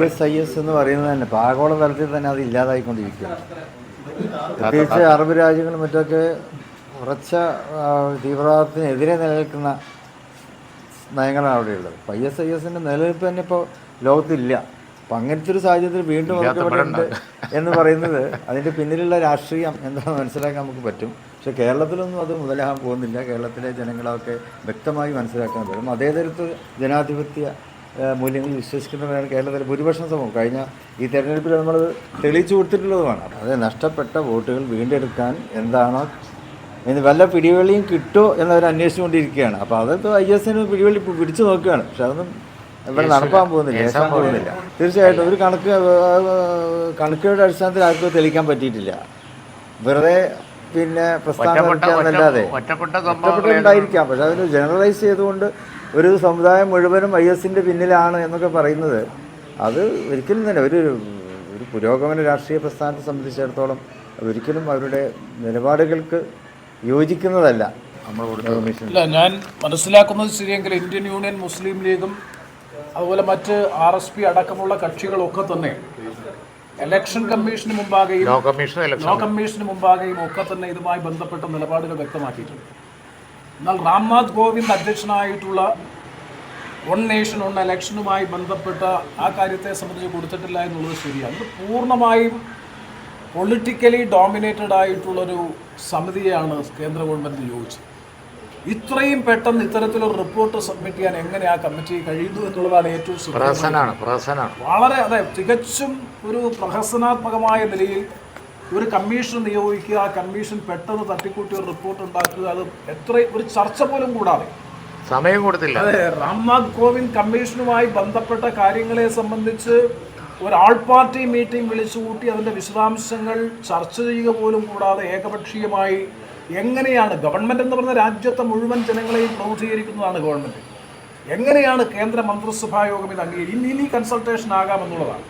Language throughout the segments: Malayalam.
ISIS എന്ന് പറയുന്നത് തന്നെ ഇപ്പോൾ ആഗോള തലത്തിൽ തന്നെ അത് ഇല്ലാതായിക്കൊണ്ടിരിക്കുകയാണ്. പ്രത്യേകിച്ച് അറബ് രാജ്യങ്ങളും മറ്റൊക്കെ ഉറച്ച തീവ്രവാദത്തിനെതിരെ നിലനിൽക്കുന്ന നയങ്ങളാണ് അവിടെയുള്ളത്. അപ്പോൾ ISISൻ്റെ നിലനിൽപ്പ് തന്നെ ഇപ്പോൾ ലോകത്തില്ല. അപ്പം അങ്ങനത്തെ ഒരു സാഹചര്യത്തിൽ വീണ്ടും ഇവിടെ ഉണ്ട് എന്ന് പറയുന്നത് അതിൻ്റെ പിന്നിലുള്ള രാഷ്ട്രീയം എന്താണെന്ന് മനസ്സിലാക്കാൻ നമുക്ക് പറ്റും. പക്ഷേ കേരളത്തിലൊന്നും അത് മുതലാകാൻ പോകുന്നില്ല. കേരളത്തിലെ ജനങ്ങളൊക്കെ വ്യക്തമായി മനസ്സിലാക്കാൻ പറ്റും. അതേതരത്തിൽ ജനാധിപത്യ മൂല്യങ്ങൾ വിശ്വസിക്കുന്നവരാണ് കേരളത്തിലെ ഭൂരിപക്ഷം സമൂഹം. കഴിഞ്ഞ ഈ തെരഞ്ഞെടുപ്പിൽ നമ്മൾ തെളിയിച്ചു കൊടുത്തിട്ടുള്ളതുമാണ്. അത് നഷ്ടപ്പെട്ട വോട്ടുകൾ വീണ്ടെടുക്കാൻ എന്താണോ ഇനി വല്ല പിടിവള്ളിയും കിട്ടുമോ എന്നവർ അന്വേഷിച്ചുകൊണ്ടിരിക്കുകയാണ്. അപ്പോൾ അതിപ്പോൾ ISന് പിടിവള്ളി പിടിച്ചു നോക്കുകയാണ്. പക്ഷെ അതൊന്നും ഇവിടെ നടപ്പാൻ പോകുന്നില്ല. തീർച്ചയായിട്ടും ഒരു കണക്കുകളുടെ അടിസ്ഥാനത്തിൽ ആർക്കും തെളിയിക്കാൻ പറ്റിയിട്ടില്ല. വെറുതെ പിന്നെ പ്രസ്ഥാനമല്ലാതെ ഒറ്റപ്പെട്ടുണ്ടായിരിക്കാം. പക്ഷെ അതിന് ജനറലൈസ് ചെയ്തുകൊണ്ട് ഒരു സമുദായം മുഴുവനും ISൻ്റെ പിന്നിലാണ് എന്നൊക്കെ പറയുന്നത് അത് ഒരിക്കലും തന്നെ ഒരു പുരോഗമന രാഷ്ട്രീയ പ്രസ്ഥാനത്തെ സംബന്ധിച്ചിടത്തോളം ഒരിക്കലും അവരുടെ നിലപാടുകൾക്ക് യോജിക്കുന്നതല്ല. ഇല്ല, ഞാൻ മനസ്സിലാക്കുന്നത് ശരിയെങ്കിൽ ഇന്ത്യൻ യൂണിയൻ മുസ്ലിം ലീഗും അതുപോലെ മറ്റ് RSP അടക്കമുള്ള കക്ഷികളൊക്കെ തന്നെ ഇലക്ഷൻ കമ്മീഷന് മുമ്പാകെയും ലോ കമ്മീഷന് മുമ്പാകെയും ഒക്കെ തന്നെ ഇതുമായി ബന്ധപ്പെട്ട നിലപാടുകൾ വ്യക്തമാക്കിയിട്ടുണ്ട്. എന്നാൽ രാംനാഥ് കോവിന്ദ് അധ്യക്ഷനായിട്ടുള്ള വൺ നേഷൻ വൺ ഇലക്ഷനുമായി ബന്ധപ്പെട്ട ആ കാര്യത്തെ സംബന്ധിച്ച് കൊടുത്തിട്ടില്ല എന്നുള്ളത് ശരിയാണ്. ഇത് പൂർണ്ണമായും പൊളിറ്റിക്കലി ഡോമിനേറ്റഡ് ആയിട്ടുള്ളൊരു സമിതിയാണ് കേന്ദ്ര ഗവൺമെൻറ് നിയോഗിച്ചത്. ഇത്രയും പെട്ടെന്ന് ഇത്തരത്തിലൊരു റിപ്പോർട്ട് സബ്മിറ്റ് ചെയ്യാൻ എങ്ങനെ ആ കമ്മിറ്റി കഴിയുന്നു എന്നുള്ളതാണ് ഏറ്റവും വളരെ തികച്ചും ഒരു പ്രഹസനാത്മകമായ നിലയിൽ ഒരു കമ്മീഷൻ നിയോഗിക്കുക, ആ കമ്മീഷൻ പെട്ടെന്ന് തട്ടിക്കൂട്ടി ഒരു റിപ്പോർട്ട് ഉണ്ടാക്കുക, അത് ഒരു ചർച്ച പോലും കൂടാതെ സമയം കൊടുത്തില്ല. അതെ, രാംനാഥ് കോവിന്ദ് കമ്മീഷനുമായി ബന്ധപ്പെട്ട കാര്യങ്ങളെ സംബന്ധിച്ച് ഒരു ആൾ പാർട്ടി മീറ്റിംഗ് വിളിച്ചുകൂട്ടി അതിൻ്റെ വിശദാംശങ്ങൾ ചർച്ച ചെയ്യുക പോലും കൂടാതെ ഏകപക്ഷീയമായി എങ്ങനെയാണ് ഗവൺമെൻറ് എന്ന് പറഞ്ഞ രാജ്യത്തെ മുഴുവൻ ജനങ്ങളെയും പ്രതിനിധീകരിക്കുന്നതാണ് ഗവൺമെൻറ്, എങ്ങനെയാണ് കേന്ദ്ര മന്ത്രിസഭാ യോഗം ഇത് ഇനി കൺസൾട്ടേഷൻ ആകാമെന്നുള്ളതാണ്.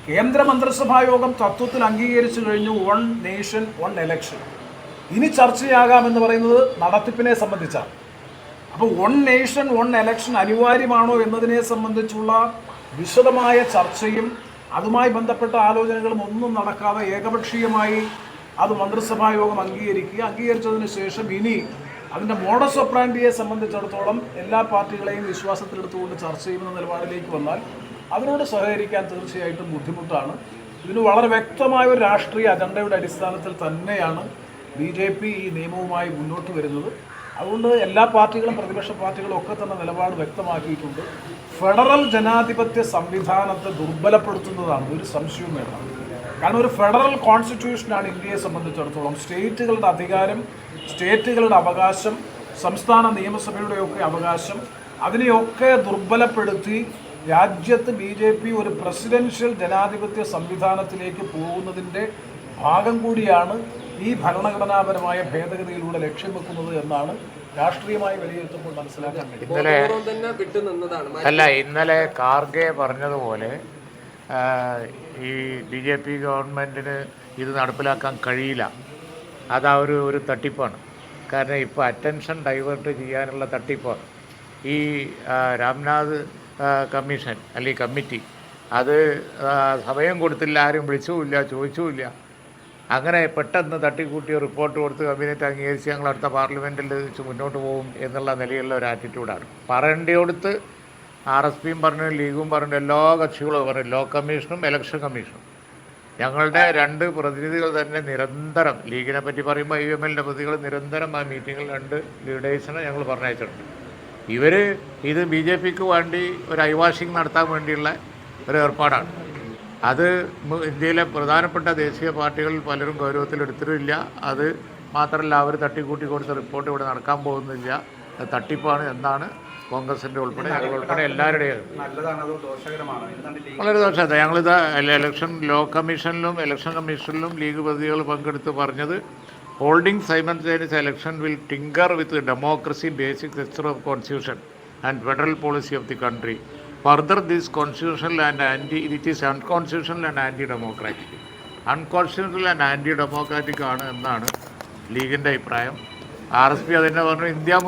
കേന്ദ്ര മന്ത്രിസഭാ യോഗം തത്വത്തിൽ അംഗീകരിച്ചു കഴിഞ്ഞു വൺ നേഷൻ വൺ എലക്ഷൻ. ഇനി ചർച്ചയാകാമെന്ന് പറയുന്നത് നടത്തിപ്പിനെ സംബന്ധിച്ചാണ്. അപ്പോൾ വൺ നേഷൻ വൺ എലക്ഷൻ അനിവാര്യമാണോ എന്നതിനെ സംബന്ധിച്ചുള്ള വിശദമായ ചർച്ചയും അതുമായി ബന്ധപ്പെട്ട ആലോചനകളും ഒന്നും നടക്കാതെ ഏകപക്ഷീയമായി അത് മന്ത്രിസഭാ യോഗം അംഗീകരിച്ചതിന് ശേഷം ഇനി അതിൻ്റെ മോഡസ് ഓപ്പറാൻഡിയെ സംബന്ധിച്ചിടത്തോളം എല്ലാ പാർട്ടികളെയും വിശ്വാസത്തിലെടുത്തുകൊണ്ട് ചർച്ച ചെയ്യുന്ന നിലപാടിലേക്ക് വന്നാൽ അതിനോട് സഹകരിക്കാൻ തീർച്ചയായിട്ടും ബുദ്ധിമുട്ടാണ്. ഇതിന് വളരെ വ്യക്തമായ ഒരു രാഷ്ട്രീയ അജണ്ടയുടെ അടിസ്ഥാനത്തിൽ തന്നെയാണ് BJP ഈ നിയമവുമായി മുന്നോട്ട് വരുന്നത്. അതുകൊണ്ട് എല്ലാ പാർട്ടികളും പ്രതിപക്ഷ പാർട്ടികളും ഒക്കെ തന്നെ നിലപാട് വ്യക്തമാക്കിയിട്ടുണ്ട്. ഫെഡറൽ ജനാധിപത്യ സംവിധാനത്തെ ദുർബലപ്പെടുത്തുന്നതാണ്, ഒരു സംശയവും വേണ്ട. കാരണം ഒരു ഫെഡറൽ കോൺസ്റ്റിറ്റ്യൂഷനാണ് ഇന്ത്യയെ സംബന്ധിച്ചിടത്തോളം. സ്റ്റേറ്റുകളുടെ അധികാരം, സ്റ്റേറ്റുകളുടെ അവകാശം, സംസ്ഥാന നിയമസഭയുടെയൊക്കെ അവകാശം, അതിനെയൊക്കെ ദുർബലപ്പെടുത്തി രാജ്യത്ത് BJP ഒരു പ്രസിഡൻഷ്യൽ ജനാധിപത്യ സംവിധാനത്തിലേക്ക് പോകുന്നതിൻ്റെ ഭാഗം കൂടിയാണ് ഈ ഭരണഘടനാപരമായ ഭേദഗതിയിലൂടെ ലക്ഷ്യം വെക്കുന്നത് എന്നാണ് രാഷ്ട്രീയമായി വിലയിരുത്തുമ്പോൾ മനസ്സിലാക്കാൻ കഴിയും. ഇന്നലെ കാർഗെ പറഞ്ഞതുപോലെ ഈ BJP ഗവൺമെൻറ്റിന് ഇത് നടപ്പിലാക്കാൻ കഴിയില്ല. അത് ഒരു തട്ടിപ്പാണ്. കാരണം ഇപ്പോൾ അറ്റൻഷൻ ഡൈവേർട്ട് ചെയ്യാനുള്ള തട്ടിപ്പാണ് ഈ രാംനാഥ് കമ്മീഷൻ അല്ലെങ്കിൽ കമ്മിറ്റി. അത് സമയം കൊടുത്തില്ല, ആരും വിളിച്ചുമില്ല, ചോദിച്ചുമില്ല. അങ്ങനെ പെട്ടെന്ന് തട്ടിക്കൂട്ടിയ റിപ്പോർട്ട് കൊടുത്ത് കബിനറ്റ് അംഗീകരിച്ച് ഞങ്ങൾ അടുത്ത പാർലമെൻറ്റിൽ വെച്ച് മുന്നോട്ട് പോകും എന്നുള്ള നിലയിലുള്ള ഒരു ആറ്റിറ്റ്യൂഡാണ്. പറയേണ്ടിയോടുത്ത് RSPയും പറഞ്ഞു, ലീഗും പറഞ്ഞു, എല്ലാ കക്ഷികളും പറഞ്ഞു, ലോ കമ്മീഷനും ഇലക്ഷൻ കമ്മീഷനും. ഞങ്ങളുടെ 2 പ്രതിനിധികൾ തന്നെ നിരന്തരം, ലീഗിനെ പറ്റി പറയുമ്പോൾ IMLൻ്റെ പ്രതികൾ നിരന്തരം ആ മീറ്റിങ്ങിൽ 2 ലീഡേഴ്സിനെ ഞങ്ങൾ പറഞ്ഞയച്ചിട്ടുണ്ട്. ഇത് BJPക്ക് വേണ്ടി ഒരു ഐവാഷിംഗ് നടത്താൻ വേണ്ടിയുള്ള ഒരു ഏർപ്പാടാണ്. അത് ഇന്ത്യയിലെ പ്രധാനപ്പെട്ട ദേശീയ പാർട്ടികളിൽ പലരും ഗൗരവത്തിലെടുത്തിട്ടില്ല. അത് മാത്രമല്ല, അവർ തട്ടിക്കൂട്ടി കൊടുത്ത റിപ്പോർട്ട് ഇവിടെ നടക്കാൻ പോകുന്നില്ല, അത് തട്ടിപ്പാണ് എന്നാണ് കോൺഗ്രസിൻ്റെ ഉൾപ്പെടെ ഞങ്ങളുൾപ്പെടെ എല്ലാവരുടെയും. വളരെ ദോഷമാണ്. ഞങ്ങളിത് ലോ കമ്മീഷനിലും ഇലക്ഷൻ കമ്മീഷനിലും ലീഗ് പ്രതികൾ പങ്കെടുത്ത് പറഞ്ഞത്, holding simultaneous election will tinker with the democracy basic structure of constitution and federal policy of the country. Further, this constitutional and it is unconstitutional and anti-democratic. Unconstitutional and anti-democratic ആണ് എന്നാണ് ലീഗിൻ്റെ അഭിപ്രായം. RSP അതിനെ പറഞ്ഞു ഇന്ത്യ